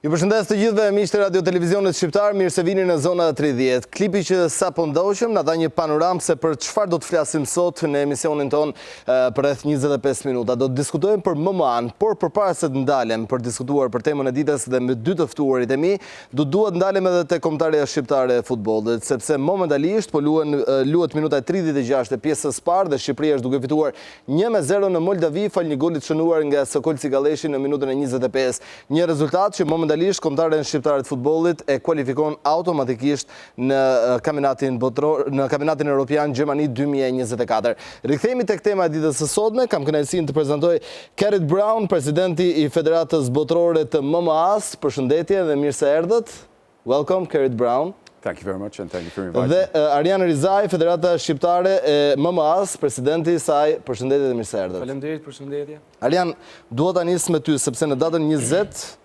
Ju përshëndes të gjithëve miqtë Radio Televizionit Shqiptar, mirë se vini në Zona 30. Klipi që sapo ndoqëm na dha një panoramë se për çfarë do të flasim sot në emisionin ton për rreth 25 minuta. Do të diskutojmë për MMA-n, por përpara se të ndalem për diskutuar për temën e ditës dhe me dy të ftuarit e mi, duhet ndalem edhe te kombëtarja shqiptare e futbollit, sepse momentalisht po luhet minuta 36 e pjesës së parë dhe Shqipëria është duke fituar 1-0 në Moldavi fal një golit shënuar nga Sokol Cigaleshi në minutën e 25. Një rezultat që momentalisht kombëtarën shqiptare të futbollit e kualifikon automatikisht në kampionatin botëror, në kampionatin evropian Gjermani 2024. Rikthehemi tek tema e ditës së sotme. Kam kënaqësinë të prezantoj Carrot Brown, presidenti i Federatës Botërore të MMA-s. Përshëndetje dhe mirë se erdhët. Welcome Carrot Brown. Thank you very much and thank you for inviting me. Dhe Arjan Rizaj, Federata Shqiptare e MMA-s, presidenti i saj. Përshëndetje dhe mirë se erdhët. Faleminderit, përshëndetje. Arjan, dua ta nis me ty sepse në datën 20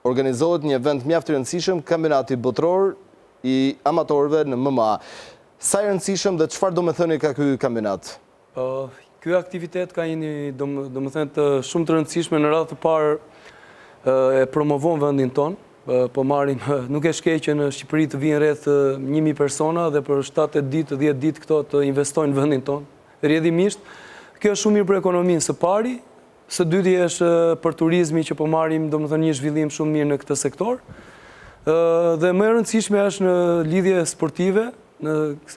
organizohet një event mjaft i rëndësishëm, kampionati botëror i amatorëve në MMA. Sa i rëndësishëm dhe çfarë do të thëni ka ky kampionat? Ky aktivitet ka një domethënë të shumë të rëndësishme. Në radhë të parë e promovon vendin ton. Po marrim, nuk e shkej që në Shqipëri të vinë rreth 1000 persona dhe për 7-8 ditë, 10 ditë këto të investojnë në vendin ton. Rrjedhimisht, kjo është shumë mirë për ekonominë së pari. Së dyti është për turizmi që po marrim domethënë një zhvillim shumë mirë në këtë sektor. Dhe më e rëndësishme është në lidhje sportive, në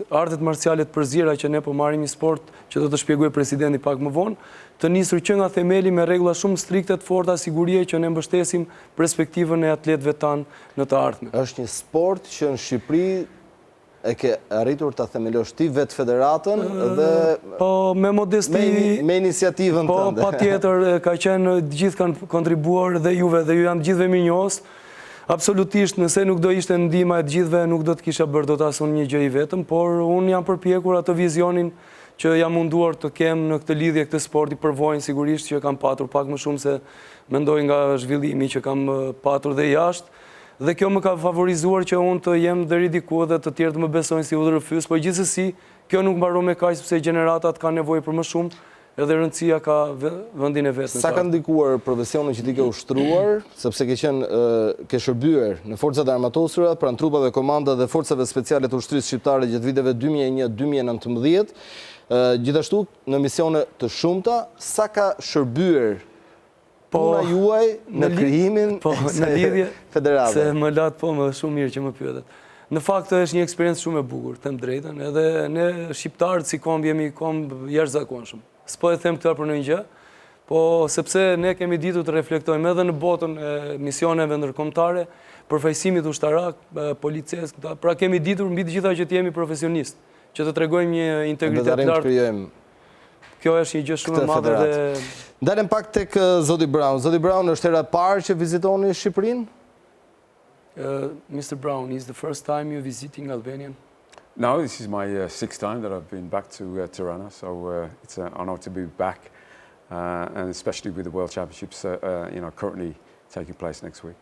artet marciale të përzira që ne po marrim një sport që do të shpjegoj presidenti pak më vonë, të nisur që nga themeli me rregulla shumë strikte të forta sigurie që ne mbështesim perspektivën e atletëve tanë në të ardhmen. Është një sport që në Shqipëri e ke arritur ta themelosh ti vetë federatën dhe po me modesti me iniciativën tënde. Po patjetër ka qenë të gjithë kanë kontribuar dhe juve dhe ju janë të gjithëve mirënjohës. Absolutisht nëse nuk do ishte ndihma e të gjithëve nuk do të kisha bërë dot as unë një gjë i vetëm, por unë jam përpjekur atë vizionin që jam munduar të kem në këtë lidhje këtë sporti përvojën sigurisht që kam patur pak më shumë se mendoj nga zhvillimi që kam patur dhe jashtë. Dhe kjo më ka favorizuar që unë të jem deri diku dhe të tjerë të më besojnë si udhërëfyes, por gjithsesi kjo nuk mbaron me kaq sepse gjeneratat kanë nevojë për më shumë, edhe rëndësia ka vendin e vet. Sa ka ndikuar profesionin që ti ke ushtruar, sepse ke shërbyer në forcat e armatosura, pranë trupave komanda dhe forcave speciale të ushtrisë shqiptare gjatë viteve 2001-2019, gjithashtu në misione të shumta, sa ka shërbyer puna juaj në krijimin në lidhje federale? Se më lat më shumë mirë që më pyetet. Në fakt është një eksperiencë shumë e bukur, them drejtën, edhe ne shqiptarët si komb jemi komb jashtëzakonshëm. S'po e them këtë për ndonjë gjë, po sepse ne kemi ditur të reflektojmë edhe në botën e misioneve ndërkombëtare, përfaqësimit ushtarak, policesk, pra kemi ditur mbi të gjitha që të jemi profesionistë, që të tregojmë një integritet lartë. Kjo është një gjë shumë e madhe dhe ndalem pak tek Zoti Brown. Zoti Brown, është hera e parë që vizitoni Shqipërinë? Mr. Brown, is the first time you visiting Albania? No, this is my 6th time that I've been back to Tirana, so it's an honor to be back, and especially with the World Championships currently taking place next week.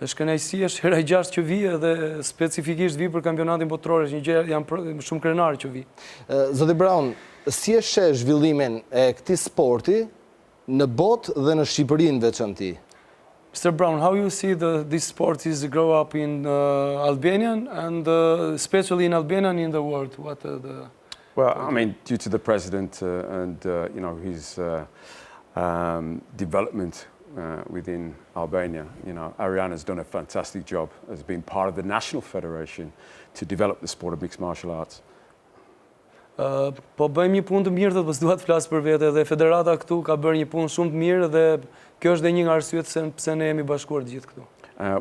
Është kënaqësi, është hera e 6 që vi dhe specifikisht vi për kampionatin botëror, është një gjë jam shumë krenar që vi. Zoti Brown, si e sheh zhvillimin e këtij sporti në botë dhe në Shqipërinë veçanti? Mr. Brown, how you see this sport is grow up in Albania and especially in Albania and in the world? Well, I mean, due to the president and his development within Albania, Ariane has done a fantastic job as being part of the national federation to develop the sport of mixed martial arts. Po bëjmë një punë të mirë, dhe pas duhet flas për vete dhe federata këtu ka bërë një punë shumë të mirë dhe kjo është dhe një nga arsyet pse ne jemi bashkuar të gjithë këtu.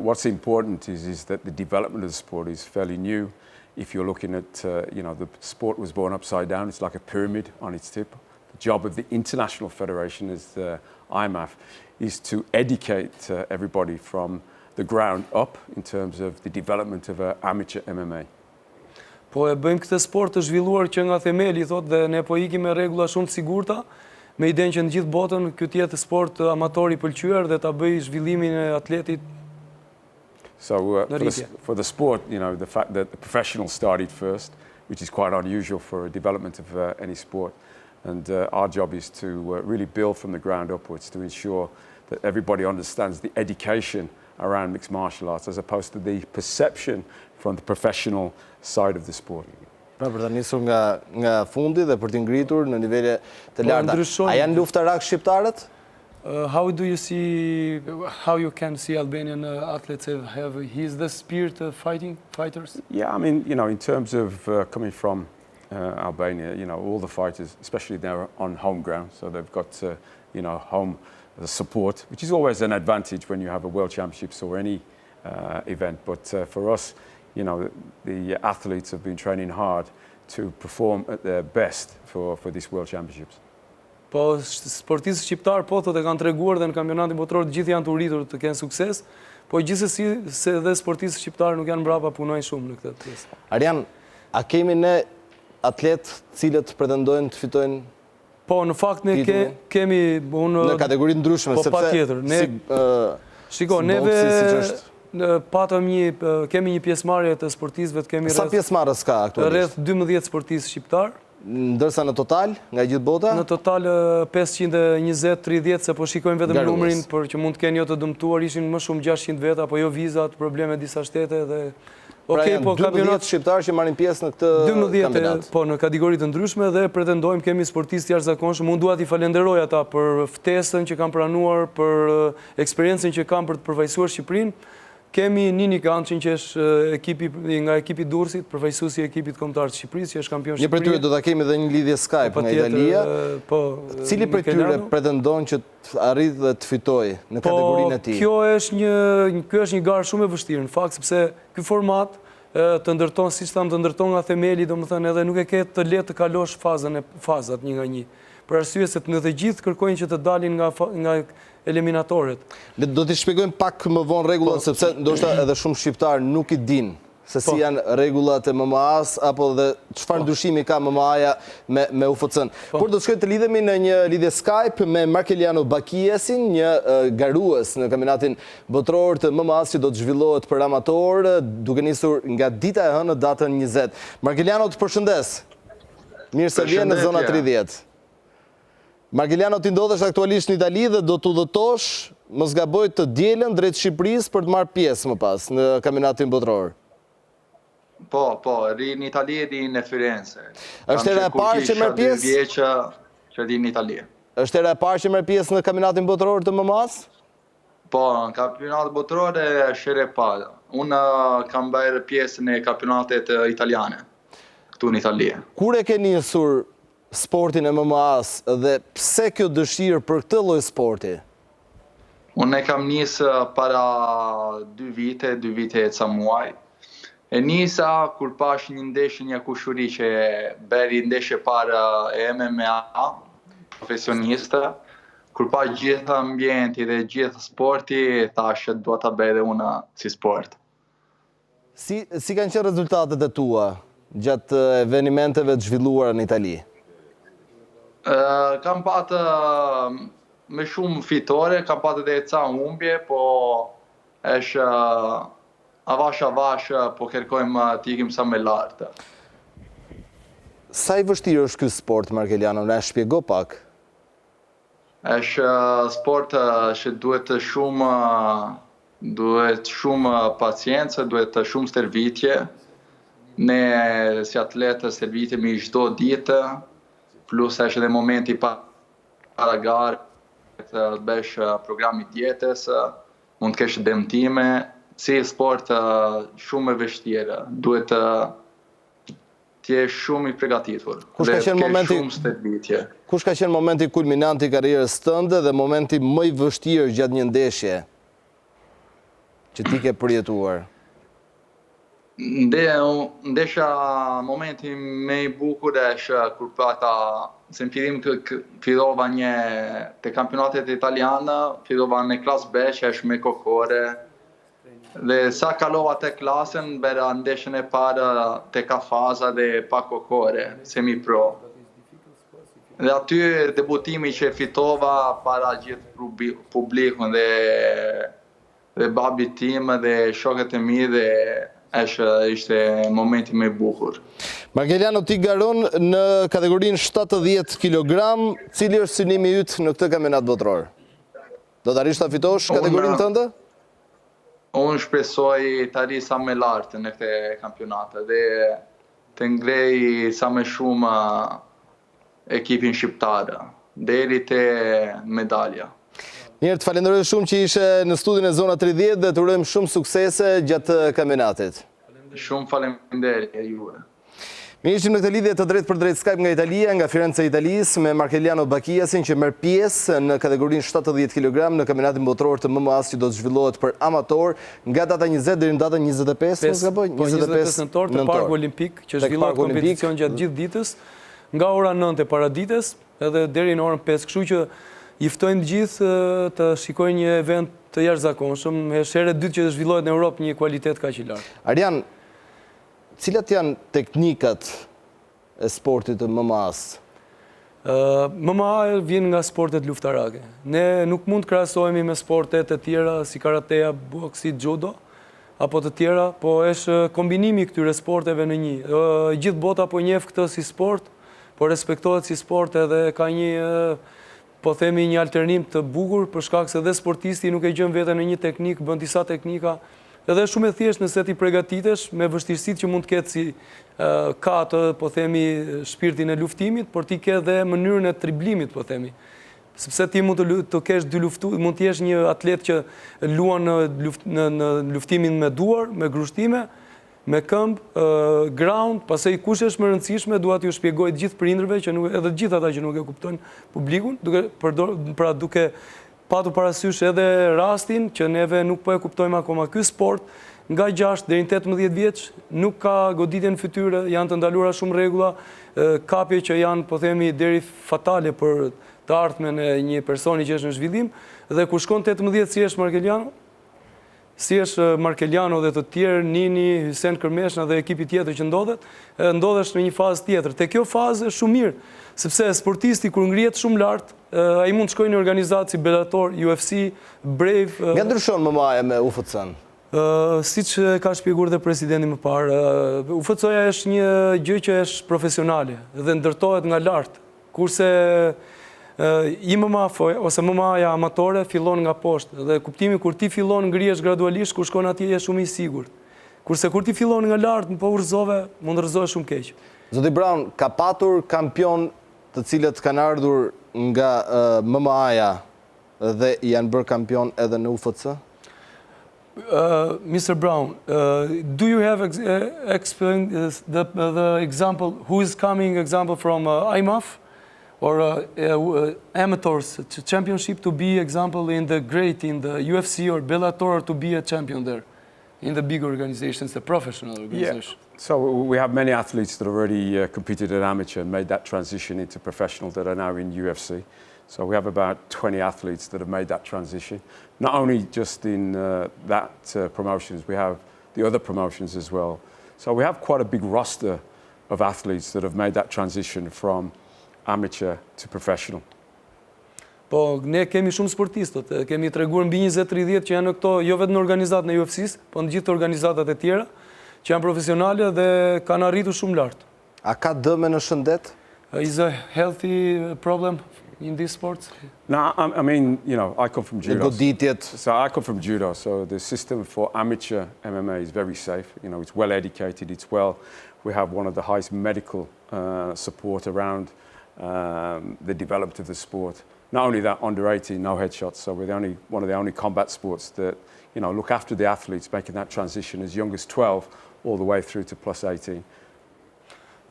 What's important is that the development of the sport is fairly new. If you're looking at, the sport was born upside down, it's like a pyramid on its tip. The job of the international federation is the IMAF is to educate everybody from the ground up in terms of the development of amateur MMA. Po e bëjmë këtë sport të zhvilluar që nga themeli, thot, dhe ne po ikim me rregulla shumë të sigurta, me idenë që në gjithë botën ky të jetë sport amator i pëlqyer dhe ta bëj zhvillimin e atletit. So for the sport, the fact that the professionals started first, which is quite unusual for a development of any sport. And our job is to really build from the ground upwards to ensure that everybody understands the education around mixed martial arts as opposed to the perception from the professional side of the sport. Pra për ta nisur nga fundi dhe për t'i ngritur në nivele të larta. A janë luftarak shqiptarët? How do you see, how you can see Albanian athletes have the spirit of fighters? Yeah, I mean, in terms of coming from Albania, all the fighters, especially they're on home ground, so they've got, home support, which is always an advantage when you have a World Championships or any event. But for us, the athletes have been training hard to perform at their best for these World Championships. Po sportistët shqiptar thotë kanë treguar dhe në kampionatin botror të gjithë janë të uritur të kenë sukses, po gjithsesi se edhe sportistët shqiptar nuk janë mbrapa punojnë shumë në këtë pjesë. Arjan, a kemi ne atletë cilët pretendojnë të fitojnë? Po në fakt ne kemi në kategorinë ndryshme, sepse patjetër, ne shiko, neve kemi një pjesëmarrje të sportistëve, kemi sa pjesëmarrës ka aktualisht? Rreth 12 sportistë shqiptar. Ndërsa në total, nga gjithë bota? Në total 520-30, se po shikojmë vetëm numrin, për që mund të kenë jo të dëmtuar, ishin më shumë 600 veta, apo jo vizat, probleme disa shtete dhe... Pra janë 12 shqiptarë që marrin pjesë në këtë kampionat? 12, po në kategoritë të ndryshme dhe pretendojmë kemi sportistë jashtëzakonshëm. Unë dua t'i falenderoj ata për ftesën që kanë pranuar, për eksperiencën që kanë për të përfaqësuar Shqipërinë. Kemi Nini Kançin që është nga ekipi Durrësit, përfaqësuesi i ekipit kombëtar të Shqipërisë, që është kampion Shqipërisë. Një prej tyre do ta kemi edhe një lidhje Skype nga Italia. Cili prej tyre pretendon që të arrijë dhe të fitojë në kategorinë e tij? Kjo është një garë shumë e vështirë në fakt, sepse ky format të ndërton sistem, të ndërton nga themeli, domethënë edhe nuk e ke të lehtë të kalosh fazat një nga një. Për arsye se në të gjithë kërkojnë që të dalin nga eliminatorët. Do t'i shpjegojmë pak më vonë rregullat, sepse ndoshta edhe shumë shqiptar nuk i dinë se si janë rregullat e MMA-s apo dhe çfarë ndryshimi ka MMA-ja me UFC-n. Por do të shkojmë të lidhemi në një lidhje Skype me Markeliano Bakiesin, një garues në kampionatin botror të MMA-s që do të zhvillohet për amator, duke nisur nga dita e hënë datën 20. Markeliano, të përshëndes. Mirë se vjen në Zona 30. Markeliano, ti ndodhesh aktualisht në Itali dhe do të udhëtosh, mos gaboj, të dielën drejt Shqipërisë për të marrë pjesë më pas në kampionatin botror. Po, ri në Itali, ri në Firenze. Është era e parë që merr pjesë? 2 vjeç që ri në Itali. Është era e parë që merr pjesë në kampionatin botror të MMA-s? Po, në kampionatin botror është era e parë. Unë kam bërë pjesë në kampionatet italiane këtu në Itali. Kur e ke nisur sportin e MMA-s dhe pse kjo dëshirë për këtë lloj sporti? Unë e kam nisë para 2 vite e ca muaj. E nisa kur pash një ndeshje, një kushuri që bëri ndeshje para e MMA, profesionistë, kur pash gjithë ambienti dhe gjithë sporti, thashë dua ta bëj edhe unë si sport. Si kanë qenë rezultatet e tua gjatë evenimenteve të zhvilluara në Itali? Kam patë me shumë fitore, kam patë edhe ca humbje, po është avash, po kërkojmë të ikim sa me lartë. Sa i vështirë është ky sport, Markeliano? Na shpjego pak. Është sport që duhet shumë paciencë, duhet shumë stërvitje. Ne si atletë stërvitemi çdo ditë. Plus është edhe momenti para garë, të bësh programi dietes, mund të kesh dëmtime, si sport shumë e vështirë, duhet të jesh shumë i përgatitur. Kush ka qenë momenti kulminant i karrierës tënde dhe momenti më i vështirë gjatë një ndeshje që ti ke përjetuar? Ndesha momenti më i bukur është kur pata, se në fillim fillova te kampionatet italiane, fillova në klasë B që është me kokore. Dhe sa kalova te klasën, bëra ndeshjen e parë te ka faza dhe pa kokore, semi pro. Dhe aty debutimi që fitova para gjithë publikun dhe babit tim dhe shokët e mi dhe ishte momenti më i bukur. Markeliano, ti garon në kategorinë 70 kg, cili është synimi yt në këtë kampionat botror? Do të arrish ta fitosh kategorinë tënde? Unë shpresoj të arri sa më lart në këtë kampionat dhe të ngrej sa më shumë ekipin shqiptar deri te medalja. Mirë, të falenderoj shumë që ishe në studion e Zona 30 dhe të urojmë shumë suksese gjatë kampionatit. Shumë faleminderit juve. Mi ishim në këtë lidhje të drejt për drejt Skype nga Italia, nga Firenze Italis, me Markeliano Bakiasin që merr pjesë në kategorinë 70 kg në kampionatin botror të MMA-s që do të zhvillohet për amator nga data 20 deri në datën 25, mos gaboj, 25 nëntor të Parku Olimpik, që zhvillohet kompeticion gjatë gjithë ditës, nga ora 9 e paradites edhe deri në orën 5, kështu që i ftojnë gjithë të shikojnë një event të jashtëzakonshëm, është herë e dytë që zhvillohet në Europë një kualitet kaq i lartë. Arjan, cilat janë teknikat e sportit të MMA-s? MMA vjen nga sportet luftarake. Ne nuk mund të krahasohemi me sportet e tjera si karateja, boksi, judo apo të tjera, po është kombinimi i këtyre sporteve në një. Gjithë bota po njeh këtë si sport, po respektohet si sport edhe ka një po themi një alternim të bukur për shkak se dhe sportisti nuk e gjen veten në një teknik, bën disa teknika. Edhe shumë e thjesht nëse ti përgatitesh me vështirësitë që mund të ketë si ka të, po themi, shpirtin e luftimit, por ti ke dhe mënyrën e triblimit, po themi. Sepse ti mund të kesh dy mund të jesh një atlet që luan në luftimin me duar, me grushtime, me këmbë, ground, pastaj kush është më rëndësishme, dua t'ju shpjegoj të gjithë prindërve që edhe gjithë ata që nuk e kuptojnë publikun, duke patur parasysh edhe rastin që neve nuk po e kuptojmë akoma. Ky sport nga 6 deri në 18 vjeç nuk ka goditje në fytyrë, janë të ndaluara shumë rregulla, kapje që janë, po themi, deri fatale për të ardhmen e një personi që është në zhvillim, dhe kur shkon 18 si është Markeliano dhe të tjerë, Nini, Hysen Kërmeshna dhe ekipi tjetër që ndodhesh në një fazë tjetër. Te kjo fazë është shumë mirë, sepse sportisti kur ngrihet shumë lart, ai mund të shkojë në organizatë si Bellator, UFC, Brave. Nga ndryshon MMA-ja me UFC-n? Siç ka shpjeguar dhe presidenti më parë, UFC-ja është një gjë që është profesionale dhe ndërtohet nga lart, kurse MMA ose MMA-ja amatore fillon nga poshtë dhe kuptimi kur ti fillon ngrihesh gradualisht, kur shkon atje je shumë i sigurt. Kurse kur ti fillon nga lart, po urrëzove, mund të rrëzohesh shumë keq. Zoti Brown, ka patur kampion të cilët kanë ardhur nga MMA-ja dhe janë bërë kampion edhe në UFC? Mr. Brown, do you have explained the example, who is coming example from IMAF? Or amateurs championship to be example in the UFC or Bellator to be a champion there in the big organizations, the professional organizations. Yeah. So we have many athletes that already competed at amateur and made that transition into professional that are now in UFC. So we have about 20 athletes that have made that transition. Not only just in that promotions, we have the other promotions as well. So we have quite a big roster of athletes that have made that transition from amateur to professional. Po, ne kemi shumë sportistët, kemi treguar mbi 20-30 që janë në këto, jo vetëm në organizatë në UFC-s, po në gjithë organizatat e tjera, që janë profesionale dhe kanë arritur shumë lart. A ka dëme në shëndet? Is a healthy problem in these sports? No, I mean, I come from judo. So I come from judo, so the system for amateur MMA is very safe. It's well educated, we have one of the highest medical support around the development of the sport. Not only that, under 18, no headshots. So we're one of the only combat sports that, look after the athletes, making that transition as young as 12 all the way through to plus 18.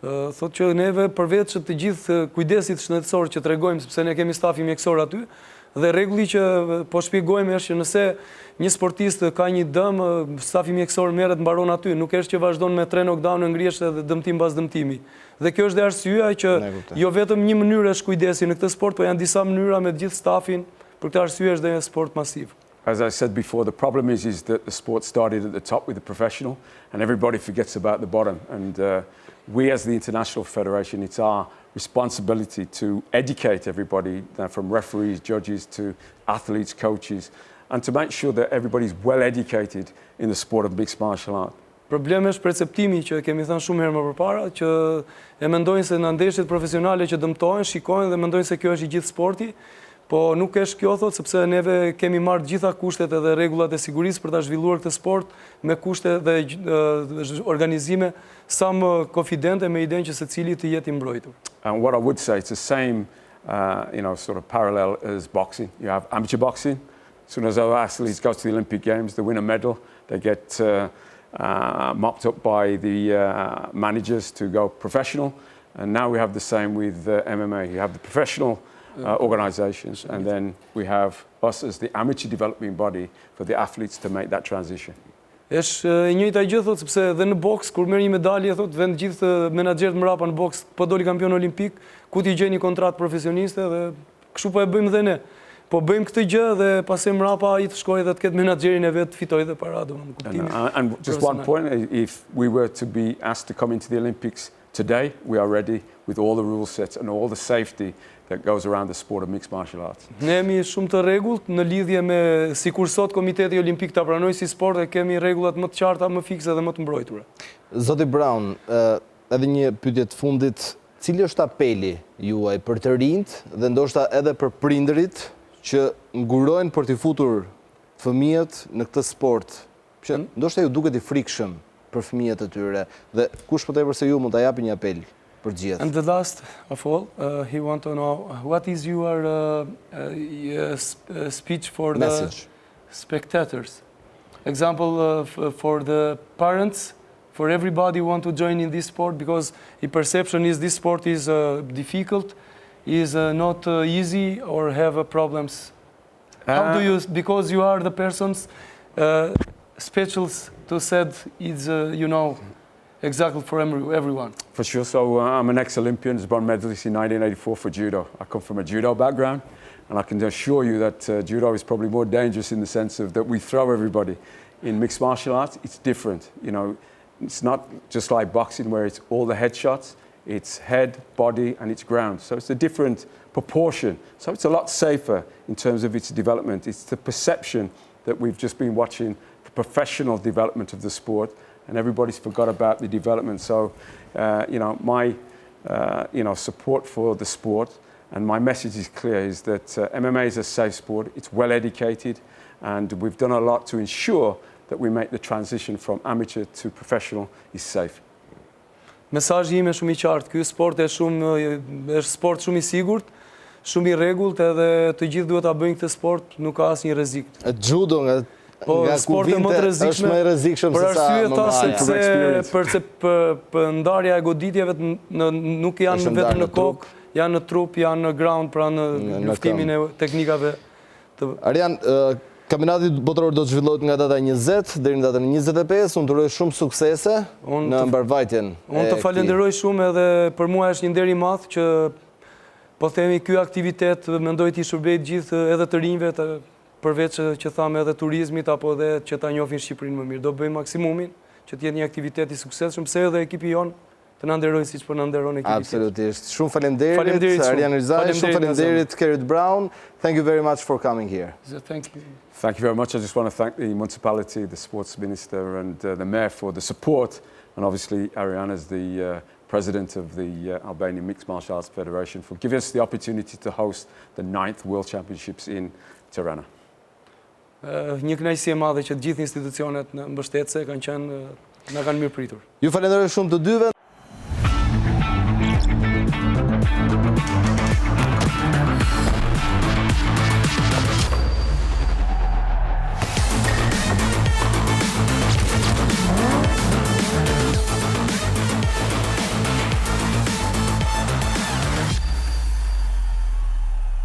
Thot që neve përveç të gjithë kujdesit shëndetësor që tregojmë, sepse ne kemi stafi mjekësor aty, dhe rregulli që po shpjegojmë është që nëse një sportist ka një dëm, stafi mjekësor merret, mbaron aty, nuk është që vazhdon me 3 knockdown ngrihesh edhe dëmtim pas dëmtimi. Dhe kjo është dhe arsyeja që jo vetëm një mënyrë është kujdesi në këtë sport, po janë disa mënyra me të gjithë stafin, për këtë arsye është dhe një sport masiv. As I said before, the problem is that the sport started at the top with the professional and everybody forgets about the bottom. And we as the International Federation, it's our responsibility to educate everybody, from referees, judges to athletes, coaches, and to make sure that everybody's well educated in the sport of mixed martial art. Problemi është perceptimi që kemi thënë shumë herë më përpara, që e mendojnë se në ndeshjet profesionale që dëmtojnë, shikojnë dhe mendojnë se kjo është i gjithë sporti, po nuk është kjo, thot, sepse neve kemi marrë gjitha kushtet edhe rregullat e sigurisë për ta zhvilluar këtë sport me kushte dhe organizime sa më konfidente me idenë që secili të jetë i mbrojtur. And what I would say, it's the same, sort of parallel as boxing. You have amateur boxing. As soon as our athletes go to the Olympic Games, they win a medal, they get mopped up by the managers to go professional. And now we have the same with MMA. You have the professional organizations, and then we have us as the amateur developing body for the athletes to make that transition. Është e njëjta gjë, thot, sepse edhe në boks, kur merr një medalje, thot, vend gjithë menaxherët mbrapa në boks, po doli kampion olimpik, ku ti gjeni kontratë profesioniste dhe kështu po e bëjmë dhe ne. Po bëjmë këtë gjë dhe pastaj mbrapa ai të shkojë dhe të ketë menaxherin e vet, fitojë dhe para, domethënë kuptimi. And just one point, if we were to be asked to come into the Olympics today, we are ready with all the rule sets and all the safety that goes around the sport of mixed martial arts. Ne jemi shumë të rregullt në lidhje me sikur sot Komiteti Olimpik ta pranoi si sport dhe kemi rregullat më të qarta, më fikse dhe më të mbrojtura. Zoti Brown, edhe një pyetje të fundit, cili është apeli juaj për të rinjt dhe ndoshta edhe për prindërit që ngurojnë për t'i futur fëmijët në këtë sport, që ndoshta ju duket i frikshëm për fëmijët e tyre, dhe kush më tepër se ju mund ta japi një apel për gjithë. And the last of all, he want to know what is your speech for Message. the spectators. Example for the parents, for everybody who want to join in this sport, because the perception is this sport is difficult, is not easy, or have problems. How do you, because you are the persons special to said it's exactly for everyone. For sure. So I'm an ex-Olympian, bronze medalist in 1984 for judo. I come from a judo background, and I can assure you that judo is probably more dangerous in the sense of that we throw everybody. In mixed martial arts, it's different. It's not just like boxing where it's all the headshots. It's head, body, and it's ground. So it's a different proportion. So it's a lot safer in terms of its development. It's the perception that we've just been watching the professional development of the sport, and everybody's forgot about the development. So, my, support for the sport, and my message is clear, is that MMA is a safe sport. It's well educated, and we've done a lot to ensure that we make the transition from amateur to professional is safe. Mesazhi im është shumë i qartë. Ky sport është sport shumë i sigurt, shumë i rregullt, edhe të gjithë duhet ta bëjnë këtë sport, nuk ka asnjë rrezik. Judo nga sporte më të rrezikshme, është më e rrezikshëm se sa MMA. Sepse për ndarja e goditjeve nuk janë vetëm në kokë, janë në trup, janë në ground, pra në luftimin e teknikave. Arjan, kampionati botëror do të zhvillohet nga data 20 deri në datën 25. Unë të uroj shumë suksese në mbarvajtjen. Unë të falenderoj shumë, edhe për mua është një nder i madh që po themi ky aktivitet mendoj të shërbejë gjithë edhe të rinjve, përveç që thamë edhe turizmit apo edhe që ta njohin Shqipërinë më mirë. Do bëjmë maksimumin që të jetë një aktivitet i suksesshëm, se edhe ekipi jon të na nderoj siç po na nderon ekipi. Absolutisht. Shumë faleminderit Arjan Rizaj, shumë faleminderit Kerrit Brown. Thank you very much for coming here. Thank you. Thank you very much. I just want to thank the municipality, the sports minister, and the mayor for the support, and obviously Ariane as the president of the Albanian Mixed Martial Arts Federation for giving us the opportunity to host the 9th World Championships in Tirana. Një kënaqësi e madhe që të gjithë institucionet mbështetëse na kanë mirëpritur. Ju falenderoj shumë të dyve.